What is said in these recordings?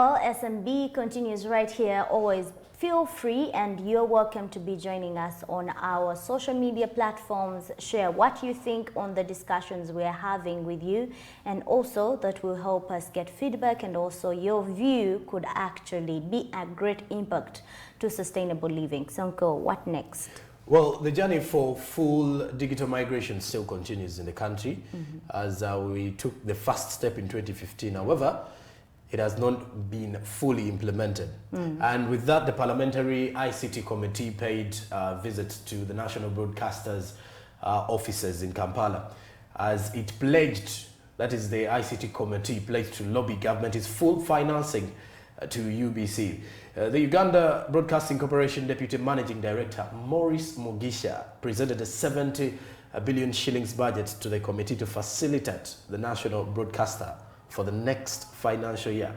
Well, SMB continues right here. Always feel free and you're welcome to be joining us on our social media platforms. Share what you think on the discussions we're having with you, and also that will help us get feedback, and also your view could actually be a great impact to sustainable living. Sonko, what next? Well, the journey for full digital migration still continues in the country, as we took the first step in 2015. However, it has not been fully implemented. And with that, the Parliamentary ICT Committee paid a visit to the National Broadcasters' offices in Kampala, as it pledged, that is the ICT Committee pledged to lobby government's full financing to UBC. The Uganda Broadcasting Corporation Deputy Managing Director Maurice Mugisha presented a 70 billion shillings budget to the committee to facilitate the national broadcaster for the next financial year.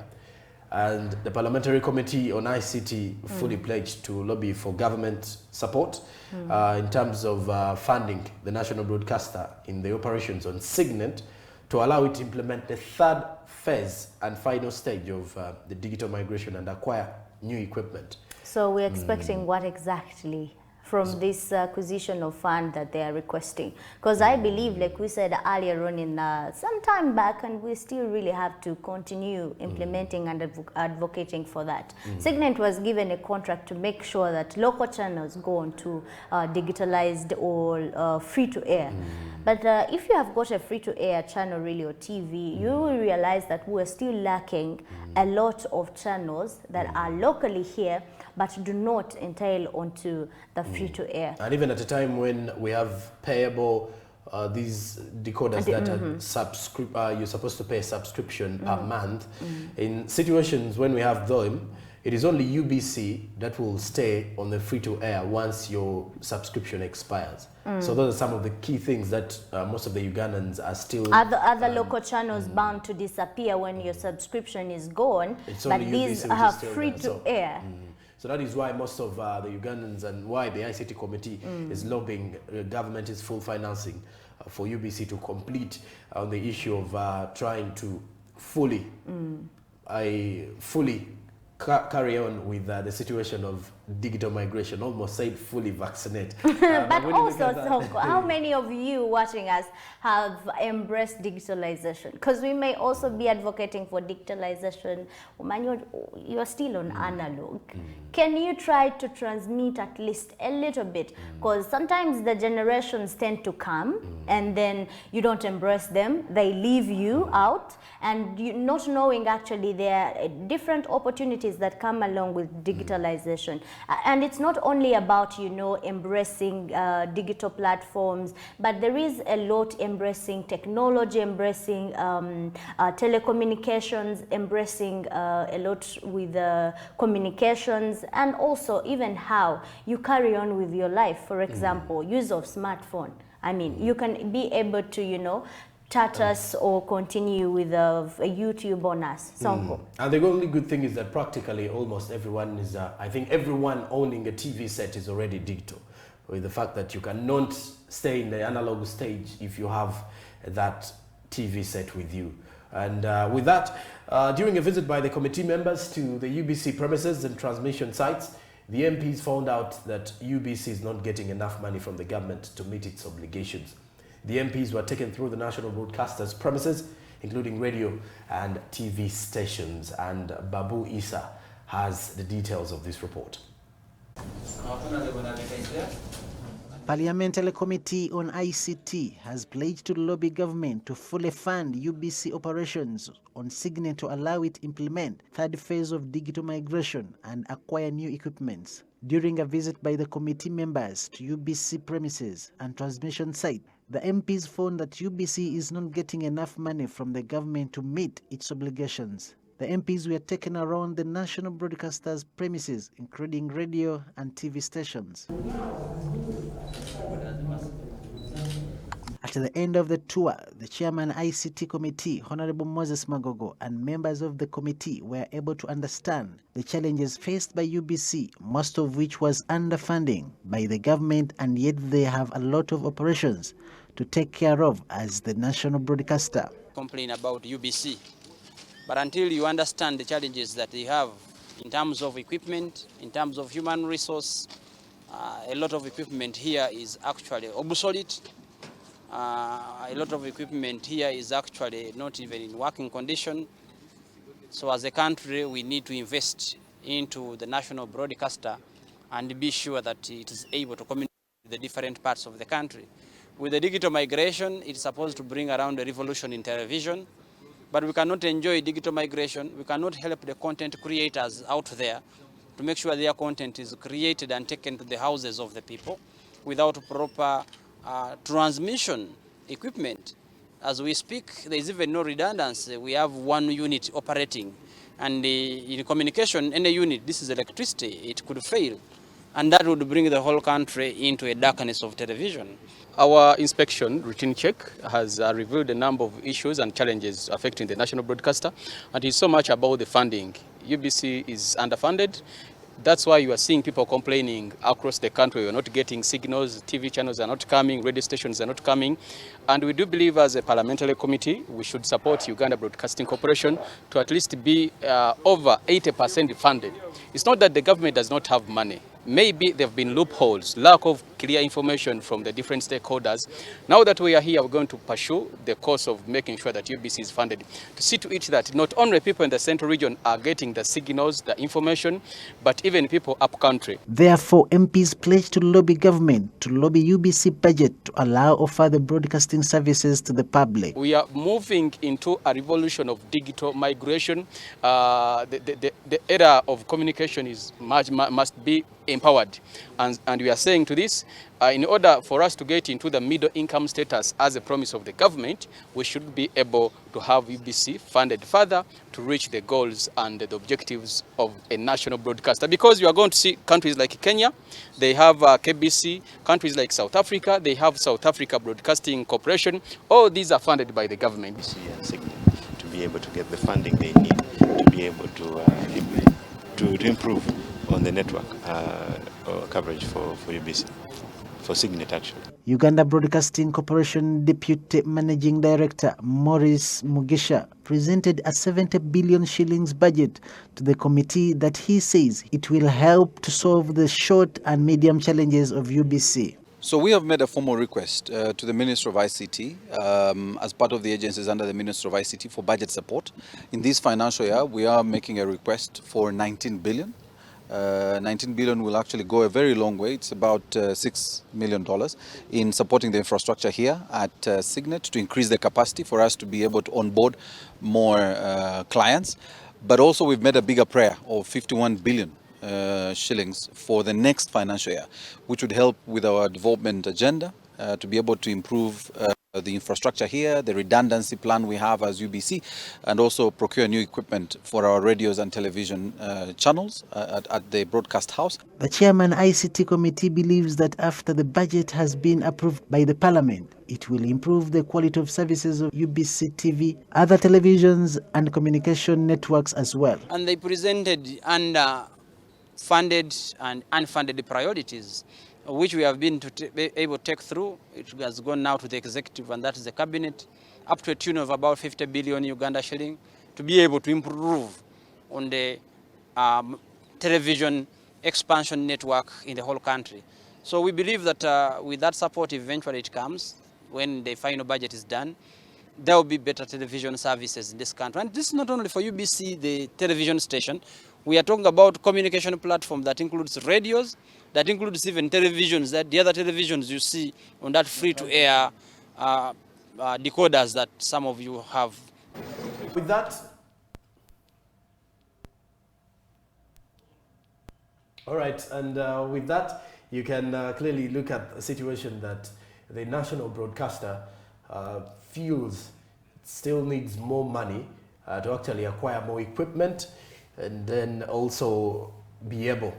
And the Parliamentary Committee on ICT fully pledged to lobby for government support in terms of funding the national broadcaster in the operations on Signet to allow it to implement the third phase and final stage of the digital migration and acquire new equipment. So we're expecting what exactly from this acquisition of fund that they are requesting? Because I believe, like we said earlier on in some time back, and we still really have to continue implementing and advocating for that. Signet was given a contract to make sure that local channels go on to digitalized or free-to-air. But if you have got a free-to-air channel really or TV, you will realize that we're still lacking a lot of channels that are locally here but do not entail onto the free-to-air. And even at a time when we have payable these decoders that are you're supposed to pay a subscription per month, in situations when we have them, it is only UBC that will stay on the free-to-air once your subscription expires. So those are some of the key things that most of the Ugandans are still... Other local channels bound to disappear when your subscription is gone, but these are free-to-air. So that is why most of the Ugandans, and why the ICT Committee is lobbying government's full financing for UBC to complete on the issue of trying to fully carry on with the situation of digital migration, almost said fully vaccinate. But also, Sonko, how many of you watching us have embraced digitalization? Because we may also be advocating for digitalization. You're still on analog. Can you try to transmit at least a little bit? Because sometimes the generations tend to come and then you don't embrace them. They leave you out, and you not knowing actually there are different opportunities that come along with digitalization. And it's not only about, you know, embracing digital platforms, but there is a lot embracing technology, embracing telecommunications, embracing a lot with communications, and also even how you carry on with your life. For example, use of smartphone. I mean, you can be able to, you know, chat us or continue with a YouTube on us. Sonko. And the only good thing is that practically almost everyone is, I think everyone owning a TV set is already digital, with the fact that you cannot stay in the analog stage if you have that TV set with you. And with that, during a visit by the committee members to the UBC premises and transmission sites, the MPs found out that UBC is not getting enough money from the government to meet its obligations. The MPs were taken through the national broadcasters' premises, including radio and TV stations. And Babu Isa has the details of this report. Parliamentary Committee on ICT has pledged to lobby government to fully fund UBC operations on Signet to allow it implement third phase of digital migration and acquire new equipments. During a visit by the committee members to UBC premises and transmission site, the MPs found that UBC is not getting enough money from the government to meet its obligations. The MPs were taken around the national broadcasters' premises, including radio and TV stations. At the end of the tour, the chairman ICT committee, Honorable Moses Magogo, and members of the committee were able to understand the challenges faced by UBC, most of which was underfunding by the government, and yet they have a lot of operations to take care of as the national broadcaster. Complain about UBC. But until you understand the challenges that they have in terms of equipment, in terms of human resource, a lot of equipment here is actually obsolete. A lot of equipment here is actually not even in working condition. So as a country, we need to invest into the national broadcaster and be sure that it is able to communicate with the different parts of the country. With the digital migration, it's supposed to bring around a revolution in television, but we cannot enjoy digital migration. We cannot help the content creators out there to make sure their content is created and taken to the houses of the people without proper transmission equipment. As we speak, there is even no redundancy. We have one unit operating, and in communication, any unit, this is electricity, it could fail, and that would bring the whole country into a darkness of television. Our inspection routine check has revealed a number of issues and challenges affecting the national broadcaster, and it's so much about the funding. UBC is underfunded. That's why you are seeing people complaining across the country. We're not getting signals, TV channels are not coming, radio stations are not coming. And we do believe as a parliamentary committee, we should support Uganda Broadcasting Corporation to at least be over 80% funded. It's not that the government does not have money. Maybe there have been loopholes, lack of clear information from the different stakeholders. Now that we are here, we're going to pursue the course of making sure that UBC is funded, to see to it that not only people in the central region are getting the signals, the information, but even people up country. Therefore, MPs pledged to lobby government to lobby UBC budget to allow or further broadcasting services to the public. We are moving into a revolution of digital migration. The era of communication is must be empowered, and we are saying to this, in order for us to get into the middle income status as a promise of the government, we should be able to have UBC funded further to reach the goals and the objectives of a national broadcaster. Because you are going to see countries like Kenya, they have KBC, countries like South Africa, they have South Africa Broadcasting Corporation. All these are funded by the government. To be able to get the funding they need to be able to improve on the network coverage for UBC, for Signet actually. Uganda Broadcasting Corporation Deputy Managing Director Maurice Mugisha presented a 70 billion shillings budget to the committee that he says it will help to solve the short and medium challenges of UBC. So we have made a formal request to the Minister of ICT as part of the agencies under the Minister of ICT for budget support. In this financial year, we are making a request for 19 billion. 19 billion will actually go a very long way. It's about $6 million in supporting the infrastructure here at Signet to increase the capacity for us to be able to onboard more clients. But also we've made a bigger prayer of 51 billion shillings for the next financial year, which would help with our development agenda to be able to improve the infrastructure here, the redundancy plan we have as UBC, and also procure new equipment for our radios and television channels at the broadcast house. The chairman ICT committee believes that after the budget has been approved by the parliament, it will improve the quality of services of UBC TV, other televisions and communication networks as well. And they presented funded and unfunded priorities, which we have been able to take through. It has gone now to the executive, and that is the cabinet, up to a tune of about 50 billion Uganda shilling, to be able to improve on the television expansion network in the whole country. So we believe that with that support, eventually it comes, when the final budget is done, there will be better television services in this country. And this is not only for UBC, the television station. We are talking about communication platform that includes radios, that includes even televisions, that the other televisions you see on that free-to-air decoders that some of you have. With that, all right, and with that, you can clearly look at a situation that the national broadcaster feels still needs more money to actually acquire more equipment, and then also be able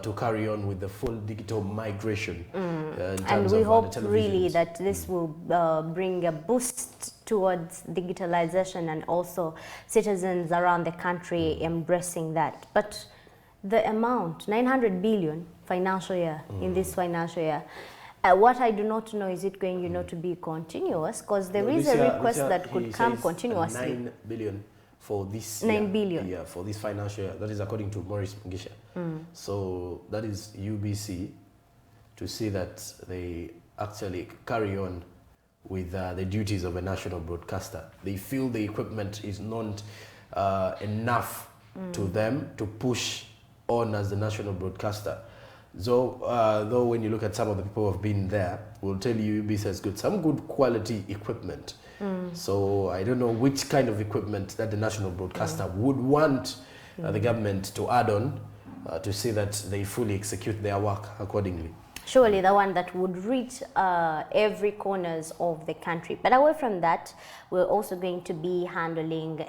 to carry on with the full digital migration. And we hope really that this will bring a boost towards digitalization and also citizens around the country embracing that. But the amount, 900 billion financial year, in this financial year, what I do not know, is it going, to be continuous? Because there is a request that could come continuously. 9 billion for this 9 billion. Yeah, for this financial year. That is according to Maurice Mugisha. So that is UBC to see that they actually carry on with the duties of a national broadcaster. They feel the equipment is not enough to them to push on as the national broadcaster. So, though when you look at some of the people who have been there, will tell you UBC has got some good quality equipment. So I don't know which kind of equipment that the national broadcaster would want the government to add on to see that they fully execute their work accordingly. Surely the one that would reach every corners of the country. But away from that, we're also going to be handling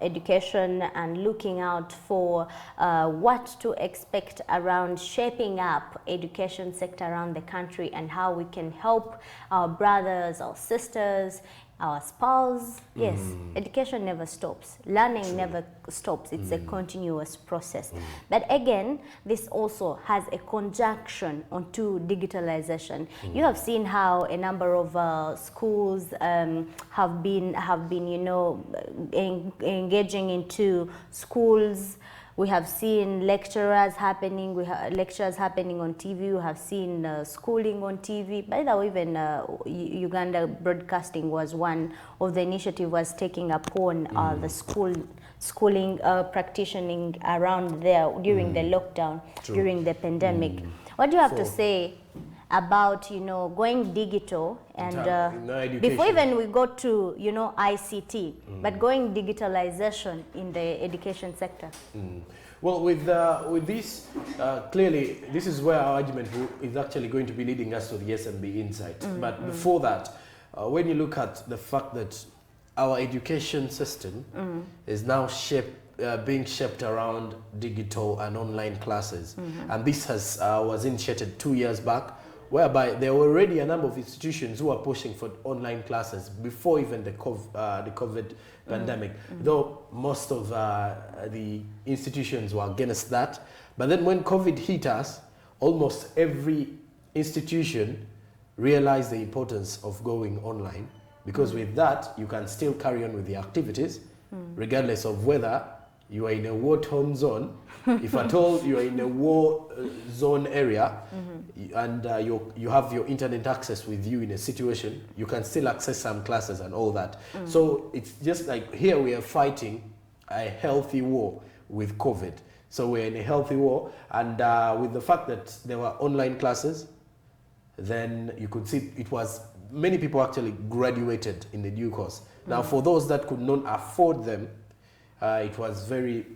education and looking out for what to expect around shaping up education sector around the country and how we can help our brothers, our sisters, our spouse. Yes, education never stops. Learning never stops. It's a continuous process. But again, this also has a conjunction onto digitalization. You have seen how a number of schools have been you know, engaging into schools. We have seen lecturers happening. We have lectures happening on TV. We have seen schooling on TV. By the way, even Uganda Broadcasting was one of the initiative was taking upon the schooling practicing around there during the lockdown, during the pandemic. What do you have to say about, you know, going digital and before even we go to, you know, ICT, but going digitalization in the education sector? Well, with this, clearly, this is where our argument is actually going to be leading us to the SMB Insight. But before that, when you look at the fact that our education system is now being shaped around digital and online classes, and this was initiated 2 years back, whereby there were already a number of institutions who are pushing for online classes before even the COVID pandemic, though most of the institutions were against that. But then when COVID hit us, almost every institution realized the importance of going online, because with that, you can still carry on with the activities, regardless of whether you are in a war-torn zone. If at all you are in a war zone area, and you have your internet access with you in a situation, you can still access some classes and all that. So it's just like here we are fighting a healthy war with COVID. So we're in a healthy war, and with the fact that there were online classes, then you could see it was many people actually graduated in the due course. Now for those that could not afford them, it was very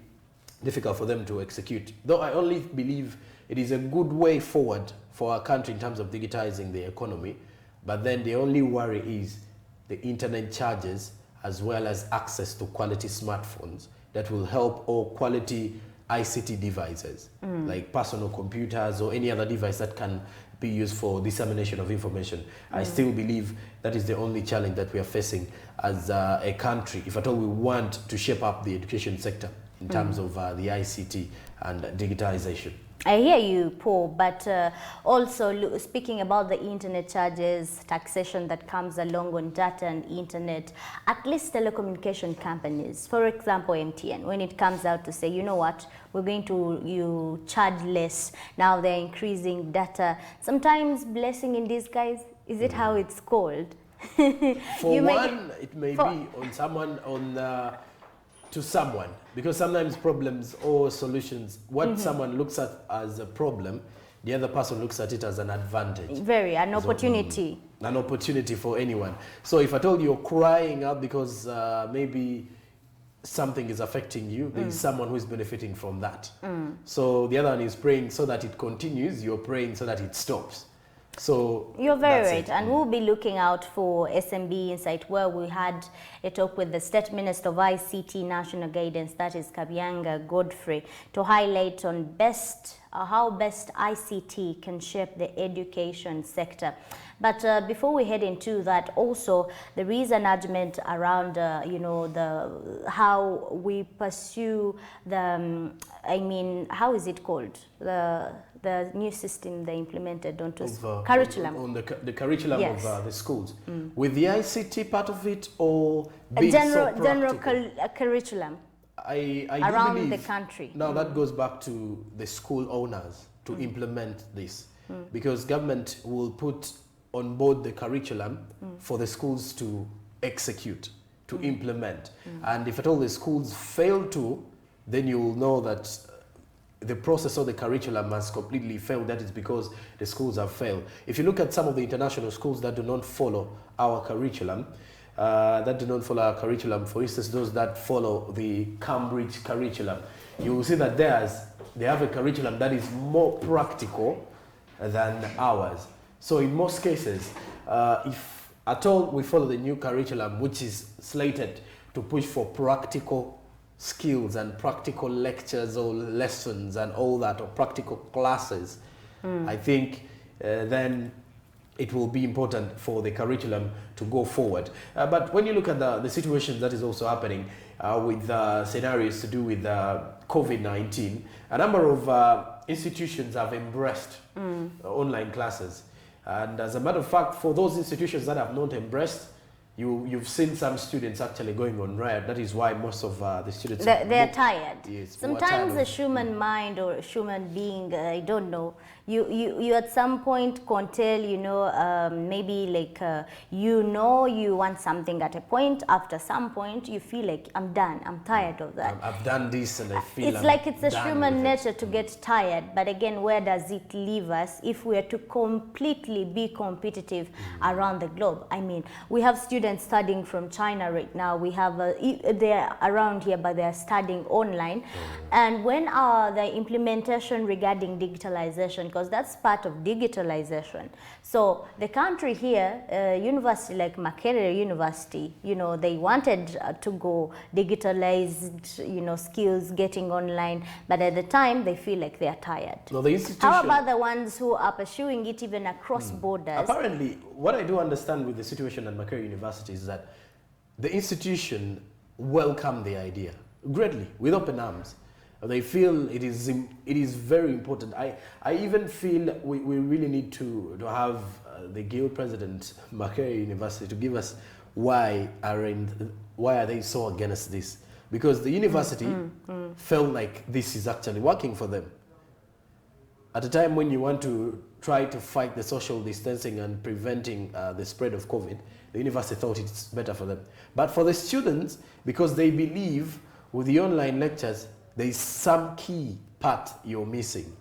difficult for them to execute. Though I only believe it is a good way forward for our country in terms of digitizing the economy, but then the only worry is the internet charges as well as access to quality smartphones that will help, or quality ICT devices like personal computers or any other device that can be used for dissemination of information. I still believe that is the only challenge that we are facing as a country, if at all we want to shape up the education sector in terms of the ICT and digitization. I hear you, Paul, but also speaking about the internet charges, taxation that comes along on data and internet, at least telecommunication companies, for example MTN, when it comes out to say, you know what, we're going to charge less, now they're increasing data. Sometimes blessing in disguise, is it how it's called? For one, it may be on someone, to someone, because sometimes problems or solutions, what someone looks at as a problem, the other person looks at it as an advantage. An opportunity. An opportunity for anyone. So if at all you're crying out because maybe something is affecting you, there is someone who is benefiting from that. So the other one is praying so that it continues, you're praying so that it stops. So you're very right, and we'll be looking out for SMB Insight, where we had a talk with the State Minister of ICT National Guidance, that is Kabyanga Godfrey, to highlight on how best ICT can shape the education sector. But before we head into that, also there is an argument around how we pursue the how is it called, the new system they implemented onto curriculum. On the curriculum Yes. of the schools. With the ICT part of it, or being so General practical? curriculum I do around the believe country. now that goes back to the school owners to implement this, because government will put on board the curriculum for the schools to execute, to implement. And if at all the schools fail to, then you will know that the process of the curriculum has completely failed. That is because the schools have failed. If you look at some of the international schools that do not follow our curriculum, for instance, those that follow the Cambridge curriculum, you will see that they have a curriculum that is more practical than ours. So in most cases, if at all we follow the new curriculum, which is slated to push for practical skills and practical lectures or lessons and all that, or practical classes, I think then it will be important for the curriculum to go forward. But when you look at the situation that is also happening with scenarios to do with COVID-19, a number of institutions have embraced online classes. And as a matter of fact, for those institutions that have not embraced, you've seen some students actually going on riot. That is why most of the students They're tired. Yes, Sometimes a human mind or a human being, I don't know, you at some point can tell, maybe like, you want something at a point. After some point, you feel like, I'm done, I'm tired of that. I've done this and I feel It's like it's a human nature to get tired. But again, where does it leave us if we are to completely be competitive around the globe? I mean, we have students studying from China right now. We have they're around here, but they're studying online. And when the implementation regarding digitalization, because that's part of digitalization. So the country here, university like Makerere University, they wanted to go digitalized, skills, getting online, but at the time they feel like they're tired. No, the institution. How about the ones who are pursuing it even across borders? Apparently, what I do understand with the situation at Makerere University is that the institution welcomed the idea greatly, with open arms. They feel it is very important. I even feel we really need to have the guild president, Makerere University, to give us why are they so against this? Because the university felt like this is actually working for them. At a time when you want to try to fight the social distancing and preventing the spread of COVID, the university thought it's better for them. But for the students, because they believe with the online lectures, there is some key part you're missing.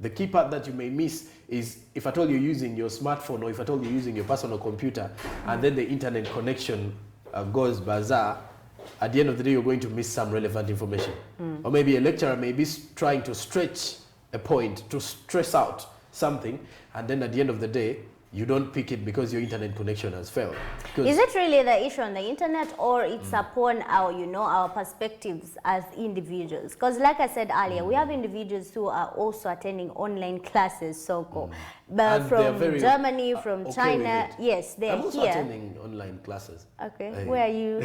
The key part that you may miss is if at all you're using your smartphone, or if at all you're using your personal computer, and then the internet connection goes bizarre, at the end of the day, you're going to miss some relevant information. Or maybe a lecturer may be trying to stretch a point, to stress out something, and then at the end of the day, you don't pick it because your internet connection has failed. Is it really the issue on the internet, or it's upon our, our perspectives as individuals? Because like I said earlier, we have individuals who are also attending online classes, so-called. But from Germany, from China, yes, they're I'm also here. attending online classes. Okay, where are you?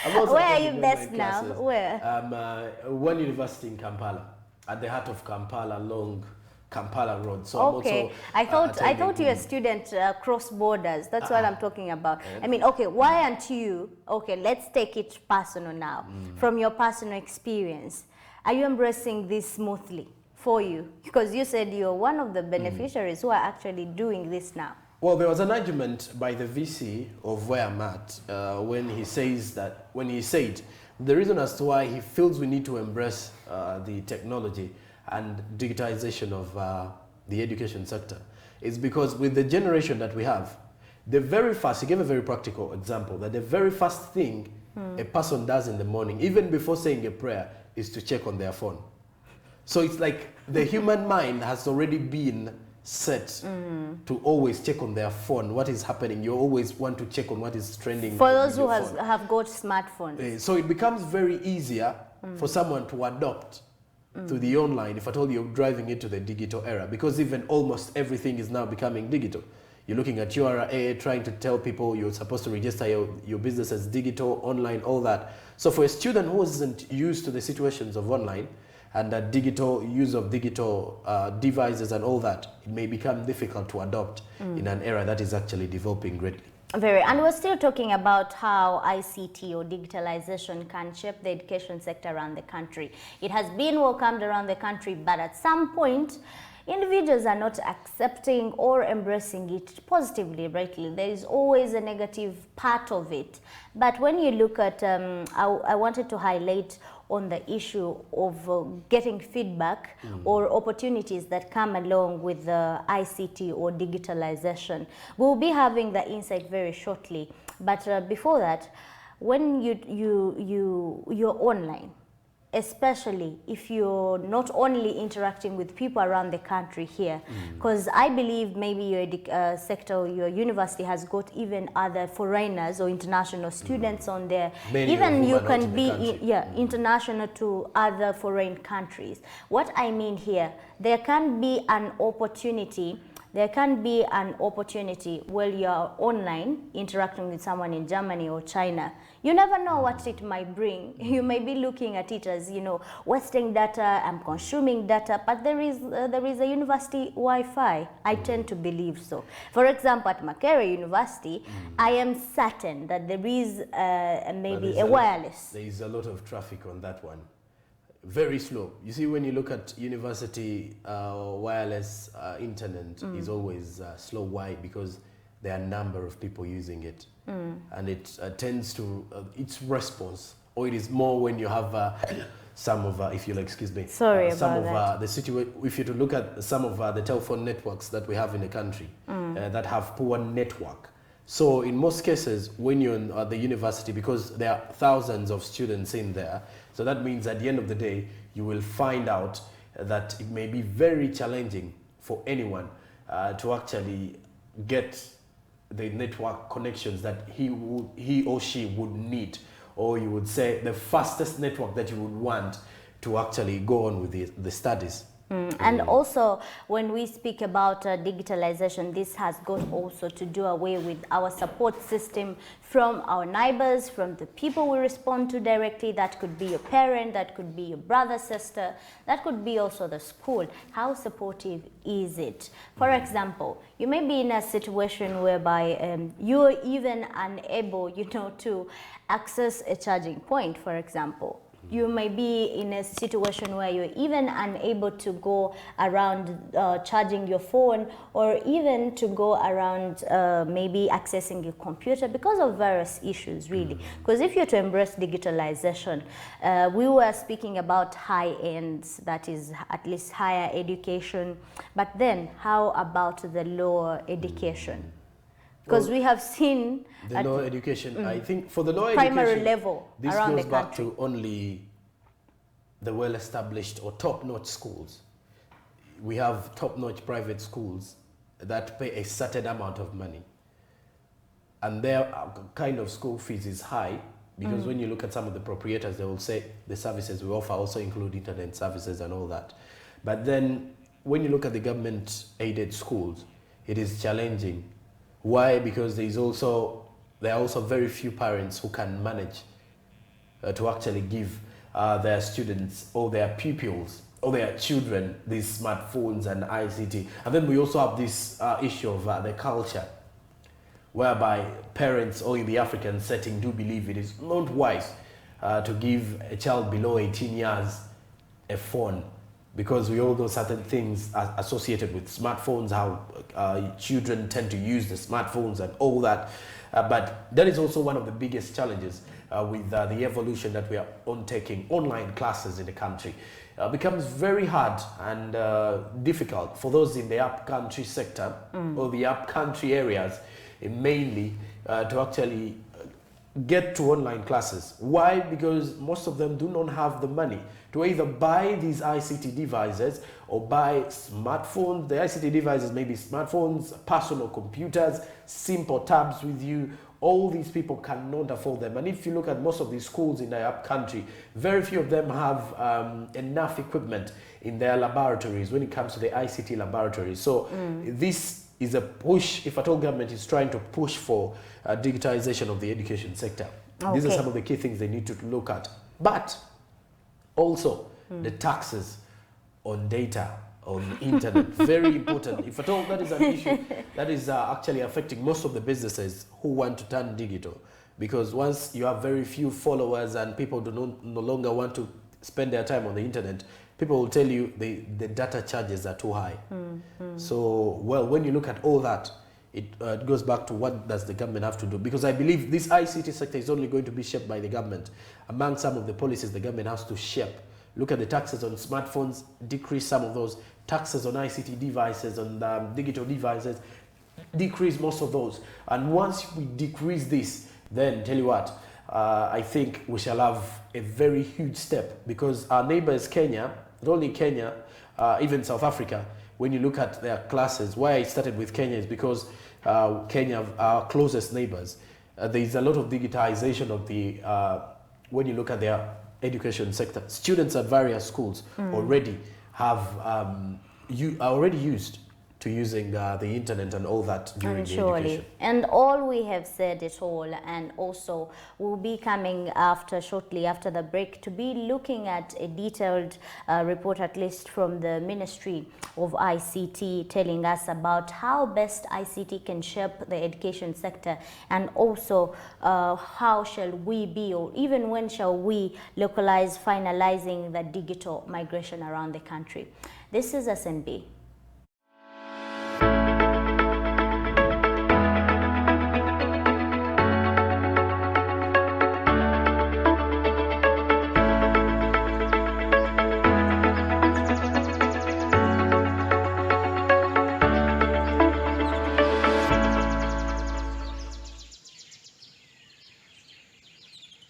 I'm also Where are you attending best online now? classes. Where? One university in Kampala, at the heart of Kampala, along Kampala Road. So okay, I'm also, I thought you're a student cross borders. That's what I'm talking about. I mean, okay, why aren't you? Okay, let's take it personal now. From your personal experience, are you embracing this smoothly for you? Because you said you're one of the beneficiaries who are actually doing this now. Well, there was an argument by the VC of where I'm at when he said the reason as to why he feels we need to embrace the technology and digitization of the education sector is because with the generation that we have, he gave a very practical example, that the very first thing a person does in the morning, even before saying a prayer, is to check on their phone. So it's like the human mind has already been set to always check on their phone, what is happening. You always want to check on what is trending. For those who have got smartphones. So it becomes very easier for someone to adopt to the online, if at all you're driving into the digital era, because even almost everything is now becoming digital. You're looking at URA, trying to tell people you're supposed to register your business as digital, online, all that. So for a student who isn't used to the situations of online, and the use of digital devices and all that, it may become difficult to adopt in an era that is actually developing greatly. Very, and we're still talking about how ICT or digitalization can shape the education sector around the country. It has been welcomed around the country, but at some point, individuals are not accepting or embracing it positively, rightly. There is always a negative part of it. But when you look at, I wanted to highlight on the issue of getting feedback or opportunities that come along with the ICT or digitalization. We'll be having the insight very shortly. But before that, when you're online, especially if you're not only interacting with people around the country here, because I believe maybe your sector, your university has got even other foreigners or international students on there. Many even you can be international to other foreign countries. What I mean here, there can be an opportunity. There can be an opportunity while you're online interacting with someone in Germany or China. You never know what it might bring. You may be looking at it as, you know, wasting data, I'm consuming data, but there is a university Wi-Fi. I tend to believe so. For example, at Makerere University, I am certain that there is maybe a wireless. There is a lot of traffic on that one. Very slow. You see, when you look at university wireless internet is always slow. Why? Because there are a number of people using it, and it tends to its response, or it is more when you have some of, if you'll excuse me, Sorry some about of the situation. If you to look at some of the telephone networks that we have in the country that have poor network. So in most cases, when you're in the university, because there are thousands of students in there, so that means at the end of the day, you will find out that it may be very challenging for anyone to actually get the network connections that he or she would need, or you would say the fastest network that you would want to actually go on with the studies. And also, when we speak about digitalization, this has got also to do away with our support system from our neighbors, from the people we respond to directly. That could be your parent, that could be your brother, sister, that could be also the school. How supportive is it? For example, you may be in a situation whereby you're even unable, you know, to access a charging point, for example. You may be in a situation where you're even unable to go around charging your phone, or even to go around maybe accessing your computer because of various issues, really. Because if you're to embrace digitalization, we were speaking about high ends, that is at least higher education, but then how about the lower education? Because we have seen the lower education, I think for the lower primary education, level this around goes the back country. to only the well-established or top-notch schools. We have top-notch private schools that pay a certain amount of money, and their kind of school fees is high, because when you look at some of the proprietors, they will say the services we offer also include internet services and all that. But then when you look at the government-aided schools, it is challenging. Why? Because there are also very few parents who can manage to actually give their students or their pupils or their children these smartphones and ICT. And then we also have this issue of the culture, whereby parents, or in the African setting, do believe it is not wise to give a child below 18 years a phone, because we all know certain things are associated with smartphones, how children tend to use the smartphones and all that. But that is also one of the biggest challenges with the evolution that we are taking online classes in the country. Becomes very hard and difficult for those in the upcountry sector or the upcountry areas, mainly to actually get to online classes. Why? Because most of them do not have the money to either buy these ICT devices or buy smartphones. The ICT devices may be smartphones, personal computers, simple tabs with you. All these people cannot afford them. And if you look at most of these schools in the upcountry, very few of them have enough equipment in their laboratories when it comes to the ICT laboratories. So this is a push, if at all government is trying to push for digitization of the education sector. These are some of the key things they need to look at. But also, the taxes on data, on internet. Very important. If at all that is an issue that is actually affecting most of the businesses who want to turn digital. Because once you have very few followers and people no longer want to spend their time on the internet, people will tell you the data charges are too high. So, well, when you look at all that, it goes back to what does the government have to do? Because I believe this ICT sector is only going to be shaped by the government. Among some of the policies the government has to shape. Look at the taxes on smartphones, decrease some of those. Taxes on ICT devices, on digital devices, decrease most of those. And once we decrease this, then tell you what, I think we shall have a very huge step, because our neighbors Kenya, not only Kenya, even South Africa, when you look at their classes, why I started with Kenya is because Kenya, our closest neighbors, there is a lot of digitization of the, when you look at their education sector. Students at various schools already have, are already used to using the internet and all that during the education. And all we have said it all, and also we'll be coming shortly after the break to be looking at a detailed report, at least from the Ministry of ICT, telling us about how best ICT can shape the education sector, and also how shall we be, or even when shall we localize, finalizing the digital migration around the country. This is SNB.